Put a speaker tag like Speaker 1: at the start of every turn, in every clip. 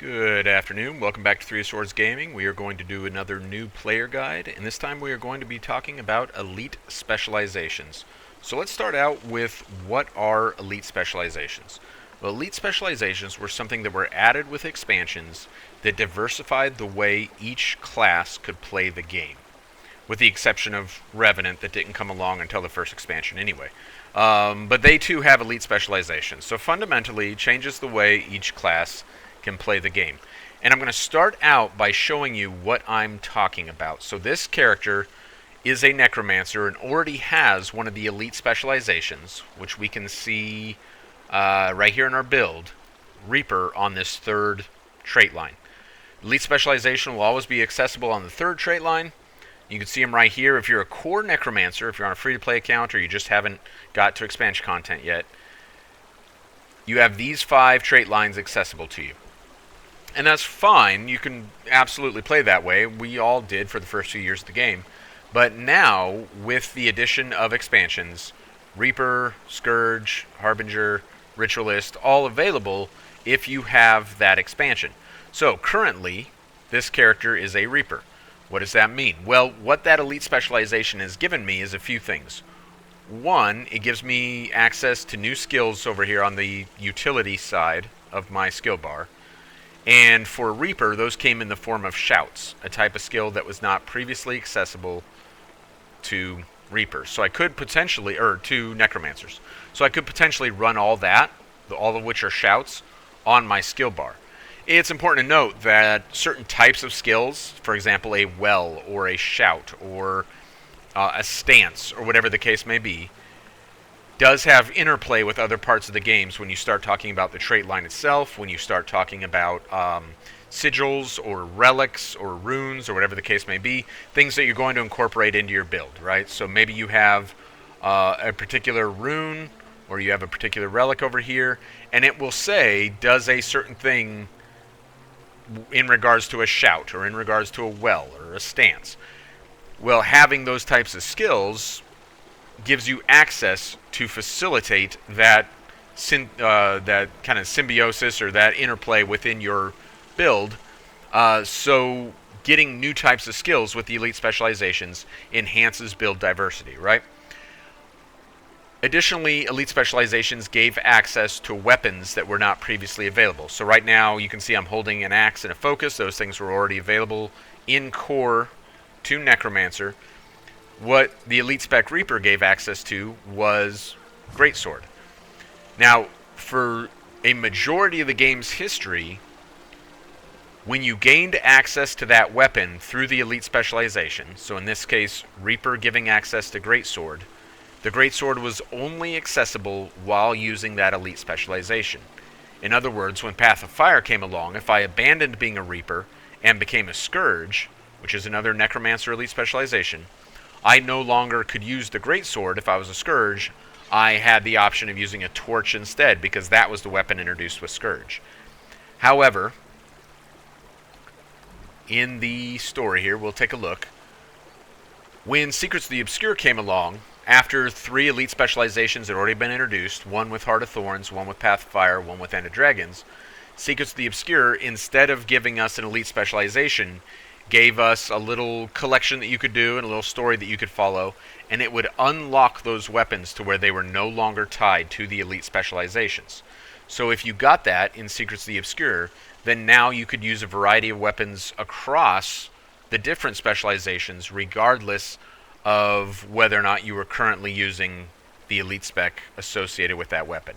Speaker 1: Good afternoon. Welcome back to Three of Swords Gaming. We are going to do another new player guide, and this time we are going to be talking about elite specializations. So let's start out with what are elite specializations. Well, elite specializations were something that were added with expansions that diversified the way each class could play the game, with the exception of Revenant that didn't come along until the first expansion anyway. But they too have elite specializations. So fundamentally, changes the way each class can play the game. And I'm going to start out by showing you what I'm talking about. So this character is a Necromancer and already has one of the elite specializations, which we can see right here in our build, Reaper, on this third trait line. Elite specialization will always be accessible on the third trait line. You can see them right here. If you're a core Necromancer, if you're on a free-to-play account or you just haven't got to expansion content yet, you have these 5 trait lines accessible to you. And that's fine. You can absolutely play that way. We all did for the first few years of the game. But now, with the addition of expansions, Reaper, Scourge, Harbinger, Ritualist, all available if you have that expansion. So currently, this character is a Reaper. What does that mean? Well, what that elite specialization has given me is a few things. One, it gives me access to new skills over here on the utility side of my skill bar. And for Reaper, those came in the form of Shouts, a type of skill that was not previously accessible to Reapers. So I could potentially, or to Necromancers. So I could potentially run all that, all of which are Shouts, on my skill bar. It's important to note that certain types of skills, for example, a Well, or a Shout, or a Stance, or whatever the case may be, does have interplay with other parts of the games when you start talking about the trait line itself, when you start talking about sigils or relics or runes or whatever the case may be, things that you're going to incorporate into your build, right? So maybe you have a particular rune or you have a particular relic over here, and it will say, does a certain thing in regards to a Shout or in regards to a Well or a Stance. Well, having those types of skills gives you access to facilitate that that kind of symbiosis or that interplay within your build. So getting new types of skills with the elite specializations enhances build diversity, right? Additionally, elite specializations gave access to weapons that were not previously available. So right now you can see I'm holding an axe and a focus. Those things were already available in core to Necromancer. What the Elite Spec Reaper gave access to was Greatsword. Now, for a majority of the game's history, when you gained access to that weapon through the Elite Specialization, so in this case, Reaper giving access to Greatsword, the Greatsword was only accessible while using that Elite Specialization. In other words, when Path of Fire came along, if I abandoned being a Reaper and became a Scourge, which is another Necromancer Elite Specialization, I no longer could use the Greatsword if I was a Scourge. I had the option of using a Torch instead, because that was the weapon introduced with Scourge. However, in the story here, we'll take a look. When Secrets of the Obscure came along, after 3 Elite Specializations had already been introduced, one with Heart of Thorns, one with Path of Fire, one with End of Dragons, Secrets of the Obscure, instead of giving us an Elite Specialization, gave us a little collection that you could do and a little story that you could follow, and it would unlock those weapons to where they were no longer tied to the elite specializations. So if you got that in Secrets of the Obscure, then now you could use a variety of weapons across the different specializations, regardless of whether or not you were currently using the elite spec associated with that weapon.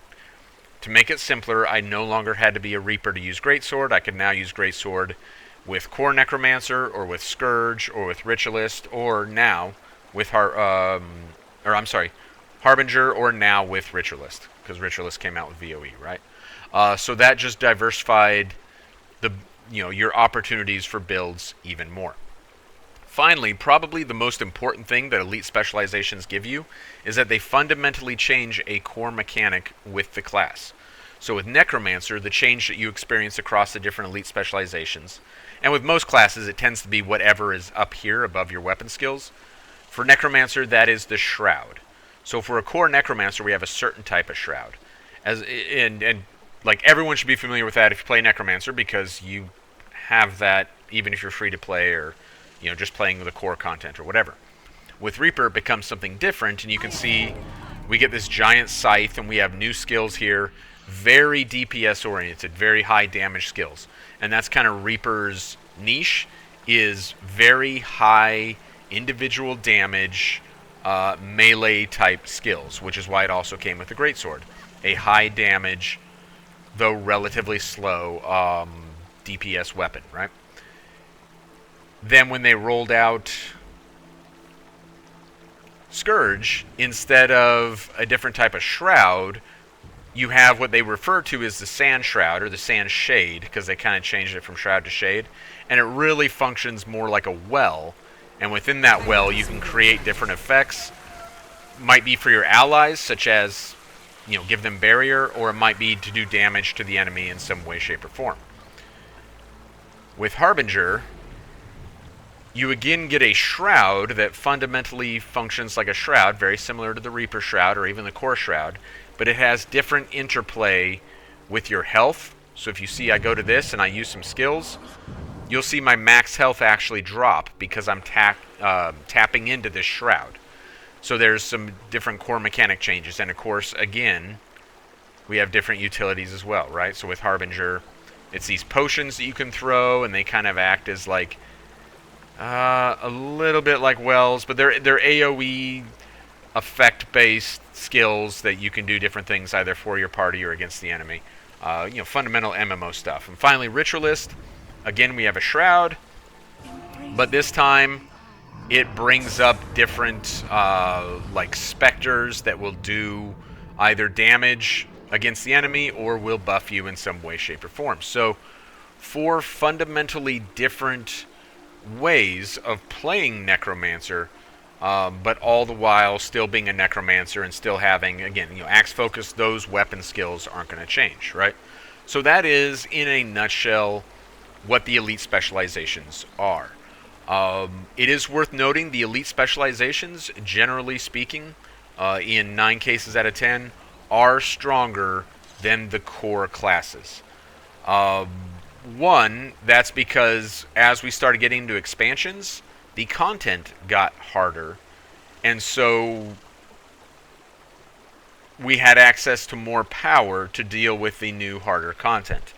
Speaker 1: To make it simpler, I no longer had to be a Reaper to use Greatsword. I could now use Greatsword with Core Necromancer, or with Scourge, or with Ritualist, or now with Harbinger, or now with Ritualist, because Ritualist came out with VOE, right? So that just diversified your opportunities for builds even more. Finally, probably the most important thing that elite specializations give you is that they fundamentally change a core mechanic with the class. So with Necromancer, the change that you experience across the different elite specializations, and with most classes it tends to be whatever is up here above your weapon skills. For Necromancer, that is the Shroud. So for a core Necromancer, we have a certain type of Shroud. And like everyone should be familiar with that if you play Necromancer, because you have that even if you're free to play or just playing the core content or whatever. With Reaper, it becomes something different, and you can see we get this giant scythe, and we have new skills here, very DPS oriented, very high damage skills, and that's kind of Reaper's niche, is very high individual damage melee type skills, which is why it also came with the Greatsword, a high damage though relatively slow DPS weapon, right? Then when they rolled out Scourge, instead of a different type of shroud, you have what they refer to as the Sand Shroud, or the Sand Shade, because they kind of changed it from shroud to shade, and it really functions more like a well, and within that well you can create different effects. Might be for your allies, such as give them barrier, or it might be to do damage to the enemy in some way, shape, or form. With Harbinger, you again get a shroud that fundamentally functions like a shroud, very similar to the Reaper Shroud or even the Core Shroud, but it has different interplay with your health. So if you see I go to this and I use some skills, you'll see my max health actually drop because I'm tapping into this shroud. So there's some different core mechanic changes, and of course, again, we have different utilities as well, right? So with Harbinger, it's these potions that you can throw, and they kind of act as like a little bit like wells, but they're AoE effect-based skills that you can do different things either for your party or against the enemy. Fundamental MMO stuff. And finally, Ritualist. Again, we have a shroud, but this time it brings up different like specters that will do either damage against the enemy or will buff you in some way, shape, or form. So 4 fundamentally different ways of playing Necromancer, but all the while still being a Necromancer and still having, again, axe focus. Those weapon skills aren't going to change, right? So that is, in a nutshell, what the elite specializations are. It is worth noting the elite specializations, generally speaking, in 9 cases out of 10, are stronger than the core classes. One, that's because as we started getting into expansions, the content got harder, and so we had access to more power to deal with the new, harder content.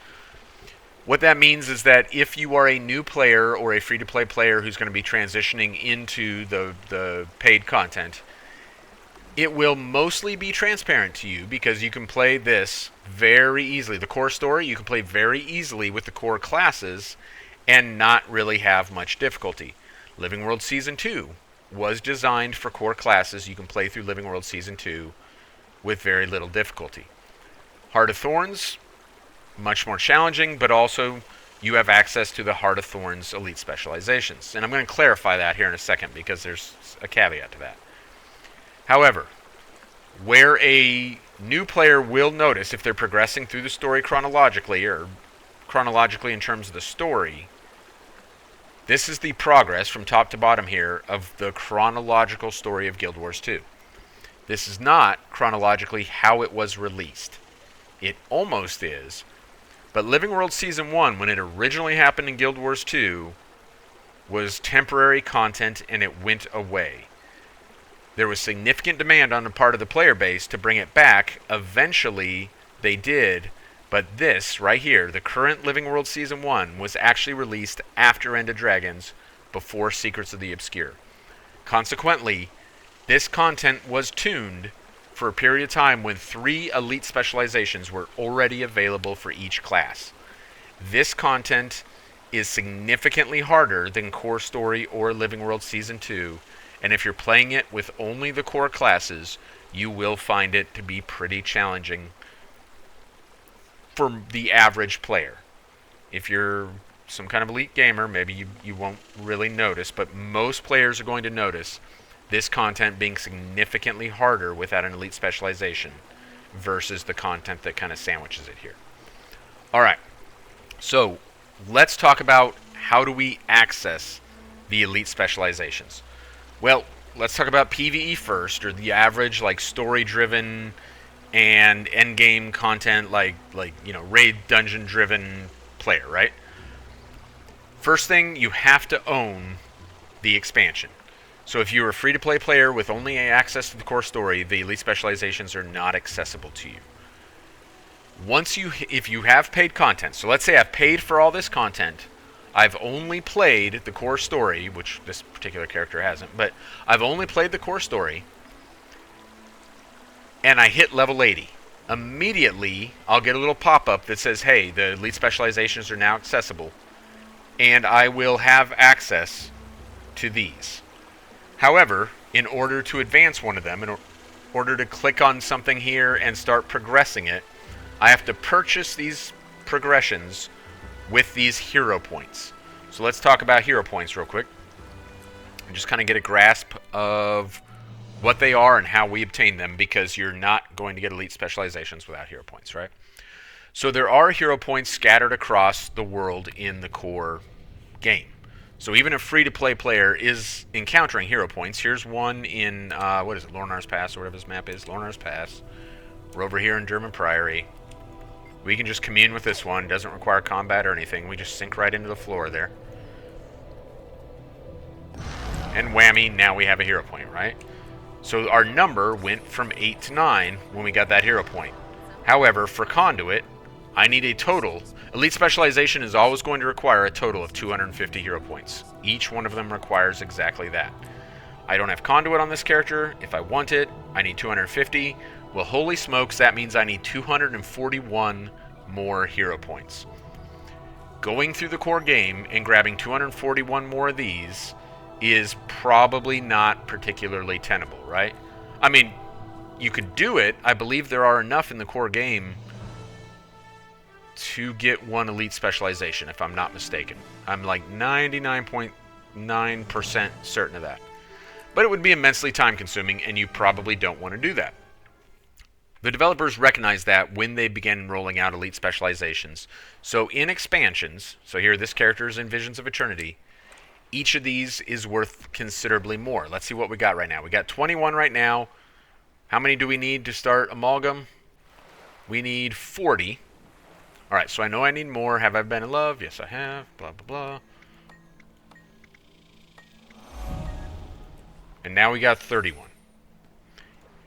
Speaker 1: What that means is that if you are a new player or a free-to-play player who's going to be transitioning into the paid content, it will mostly be transparent to you because you can play this very easily. The core story, you can play very easily with the core classes and not really have much difficulty. Living World Season 2 was designed for core classes. You can play through Living World Season 2 with very little difficulty. Heart of Thorns, much more challenging, but also you have access to the Heart of Thorns elite specializations. And I'm going to clarify that here in a second because there's a caveat to that. However, where a new player will notice if they're progressing through the story chronologically, or chronologically in terms of the story, this is the progress from top to bottom here of the chronological story of Guild Wars 2. This is not chronologically how it was released. It almost is, but Living World Season 1, when it originally happened in Guild Wars 2, was temporary content and it went away. There was significant demand on the part of the player base to bring it back. Eventually, they did, but this right here, the current Living World Season 1, was actually released after End of Dragons, before Secrets of the Obscure. Consequently, this content was tuned for a period of time when 3 elite specializations were already available for each class. This content is significantly harder than Core Story or Living World Season 2, and if you're playing it with only the core classes, you will find it to be pretty challenging for the average player. If you're some kind of elite gamer, maybe you won't really notice, but most players are going to notice this content being significantly harder without an elite specialization versus the content that kind of sandwiches it here. Alright, so let's talk about how do we access the elite specializations. Well, let's talk about PvE first, or the average, like, story-driven and end game content like raid dungeon driven player, right? First thing, you have to own the expansion. So if you're a free to play player with only access to the core story, the elite specializations are not accessible to you. If you have paid content, so let's say I've paid for all this content, I've only played the core story, which this particular character hasn't, but I've only played the core story, and I hit level 80. Immediately, I'll get a little pop-up that says, hey, the elite specializations are now accessible, and I will have access to these. However, in order to advance one of them, in order to click on something here and start progressing it, I have to purchase these progressions with these hero points. So let's talk about hero points real quick and just kind of get a grasp of what they are and how we obtain them, because you're not going to get elite specializations without hero points, right? So there are hero points scattered across the world in the core game. So even a free-to-play player is encountering hero points. Here's one in, Lornar's Pass, or whatever this map is, Lornar's Pass. We're over here in German Priory. We can just commune with this one. Doesn't require combat or anything. We just sink right into the floor there. And whammy, now we have a hero point, right? So our number went from 8 to 9 when we got that hero point. However, for Conduit, I need a total. Elite Specialization is always going to require a total of 250 hero points. Each one of them requires exactly that. I don't have Conduit on this character. If I want it, I need 250. Well, holy smokes, that means I need 241 more hero points. Going through the core game and grabbing 241 more of these is probably not particularly tenable, right? I mean, you could do it. I believe there are enough in the core game to get one elite specialization, if I'm not mistaken. I'm like 99.9% certain of that. But it would be immensely time consuming, and you probably don't want to do that. The developers recognized that when they began rolling out elite specializations. So in expansions, so here this character is in Visions of Eternity, each of these is worth considerably more. Let's see what we got right now. We got 21 right now. How many do we need to start Amalgam? We need 40. Alright, so I know I need more. Have I been in love? Yes, I have. Blah, blah, blah. And now we got 31.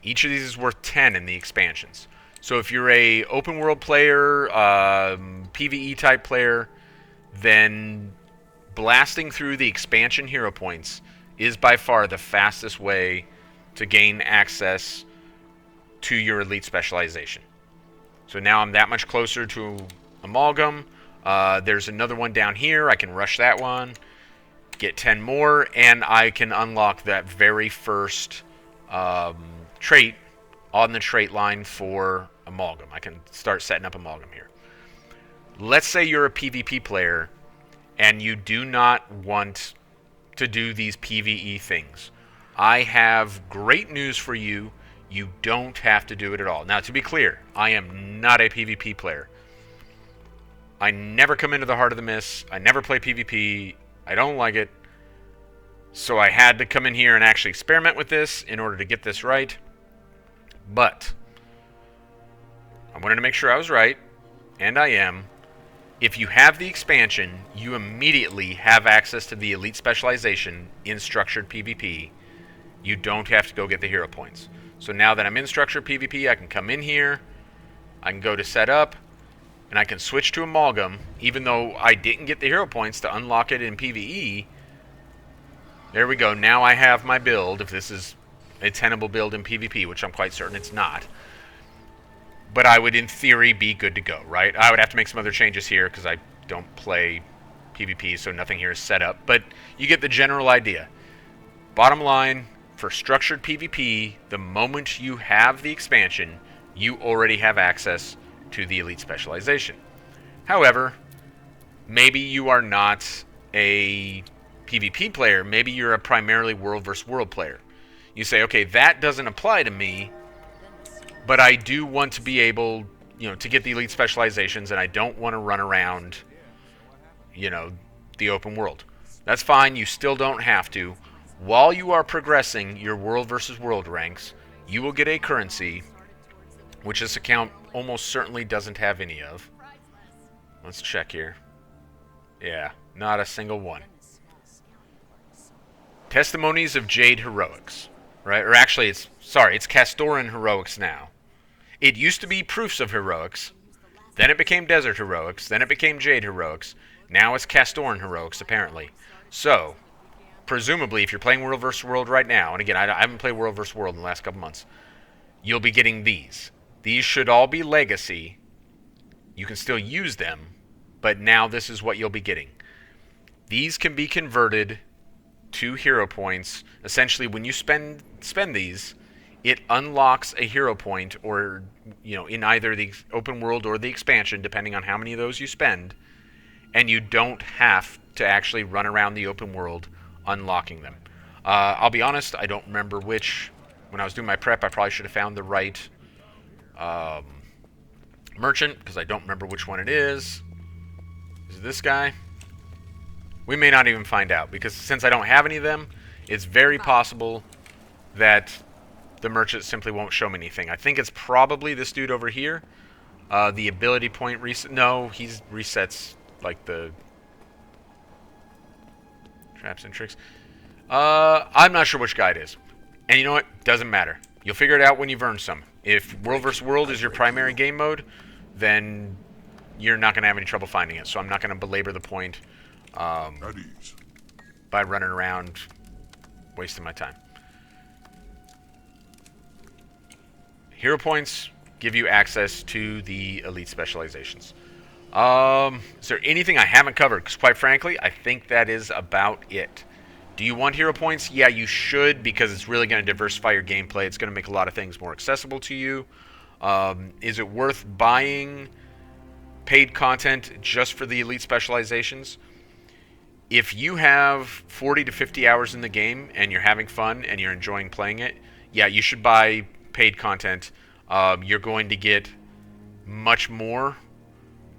Speaker 1: Each of these is worth 10 in the expansions. So if you're a open world player, PvE type player, then blasting through the expansion hero points is by far the fastest way to gain access to your elite specialization. So now I'm that much closer to Amalgam. There's another one down here. I can rush that one, get 10 more, and I can unlock that very first trait on the trait line for Amalgam. I can start setting up Amalgam here. Let's say you're a PvP player and you do not want to do these PvE things. I have great news for you. You don't have to do it at all. Now, to be clear, I am not a PvP player. I never come into the Heart of the Mist. I never play PvP. I don't like it. So I had to come in here and actually experiment with this in order to get this right. But I wanted to make sure I was right, and I am. If you have the expansion, you immediately have access to the elite specialization in structured PvP. You don't have to go get the hero points. So now that I'm in structured PvP, I can come in here, I can go to setup, and I can switch to Amalgam, even though I didn't get the hero points to unlock it in PvE. There we go. Now I have my build, if this is a tenable build in PvP, which I'm quite certain it's not. But I would, in theory, be good to go, right? I would have to make some other changes here because I don't play PvP, so nothing here is set up. But you get the general idea. Bottom line, for structured PvP, the moment you have the expansion, you already have access to the elite specialization. However, maybe you are not a PvP player. Maybe you're a primarily world versus world player. You say, okay, that doesn't apply to me, but I do want to be able, to get the elite specializations, and I don't want to run around, the open world. That's fine. You still don't have to. While you are progressing your world versus world ranks, you will get a currency which this account almost certainly doesn't have any of. Let's check here. Yeah, not a single one. Testimonies of Jade Heroics, right? Or actually, it's Castoran Heroics now. It used to be Proofs of Heroics, then it became Desert Heroics, then it became Jade Heroics, now it's Castoran Heroics, apparently. So, presumably, if you're playing World vs. World right now, and again, I haven't played World vs. World in the last couple months, you'll be getting these. These should all be Legacy. You can still use them, but now this is what you'll be getting. These can be converted to hero points. Essentially, when you spend these, it unlocks a hero point, or in either the open world or the expansion, depending on how many of those you spend, and you don't have to actually run around the open world unlocking them. I'll be honest, I don't remember which. When I was doing my prep, I probably should have found the right merchant, because I don't remember which one it is. Is it this guy? We may not even find out, because since I don't have any of them, it's very possible that the merchant simply won't show me anything. I think it's probably this dude over here. The ability point reset. No, he resets like the traps and tricks. I'm not sure which guy it is. And you know what? Doesn't matter. You'll figure it out when you've earned some. If World vs. World is your primary game mode, then you're not going to have any trouble finding it. So I'm not going to belabor the point by running around wasting my time. Hero points give you access to the elite specializations. Is there anything I haven't covered? Because quite frankly, I think that is about it. Do you want hero points? Yeah, you should, because it's really going to diversify your gameplay. It's going to make a lot of things more accessible to you. Is it worth buying paid content just for the elite specializations? If you have 40 to 50 hours in the game and you're having fun and you're enjoying playing it, yeah, you should buy paid content. You're going to get much more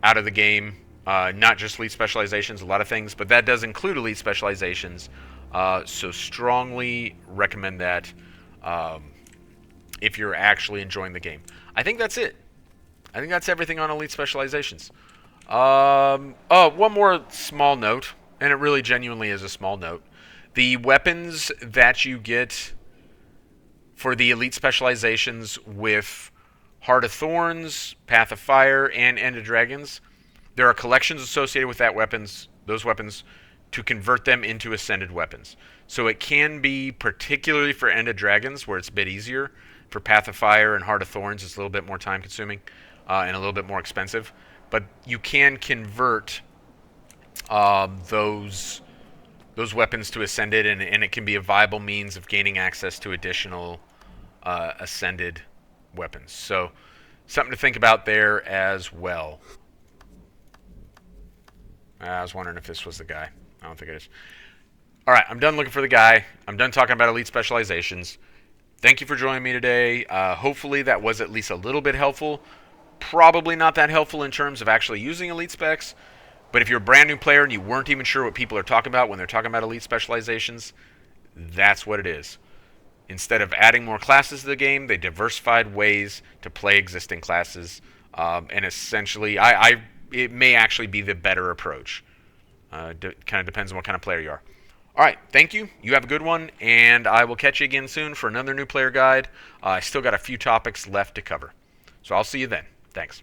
Speaker 1: out of the game, not just elite specializations, a lot of things, but that does include elite specializations. So strongly recommend that if you're actually enjoying the game. I think that's it. I think that's everything on elite specializations. One more small note, and it really genuinely is a small note. The weapons that you get for the elite specializations with Heart of Thorns, Path of Fire, and End of Dragons, there are collections associated with those weapons, to convert them into ascended weapons. So it can be, particularly for End of Dragons, where it's a bit easier. For Path of Fire and Heart of Thorns, it's a little bit more time consuming and a little bit more expensive. But you can convert those weapons to ascended, and it can be a viable means of gaining access to additional ascended weapons. So something to think about there as well. I was wondering if this was the guy. I don't think it is. All right, I'm done looking for the guy. I'm done talking about elite specializations. Thank you for joining me today. Hopefully that was at least a little bit helpful. Probably not that helpful in terms of actually using elite specs, but if you're a brand new player and you weren't even sure what people are talking about when they're talking about elite specializations, that's what it is. Instead of adding more classes to the game, they diversified ways to play existing classes, and essentially, it may actually be the better approach. Kind of depends on what kind of player you are. All right, thank you. You have a good one, and I will catch you again soon for another new player guide. I still got a few topics left to cover. So I'll see you then. Thanks.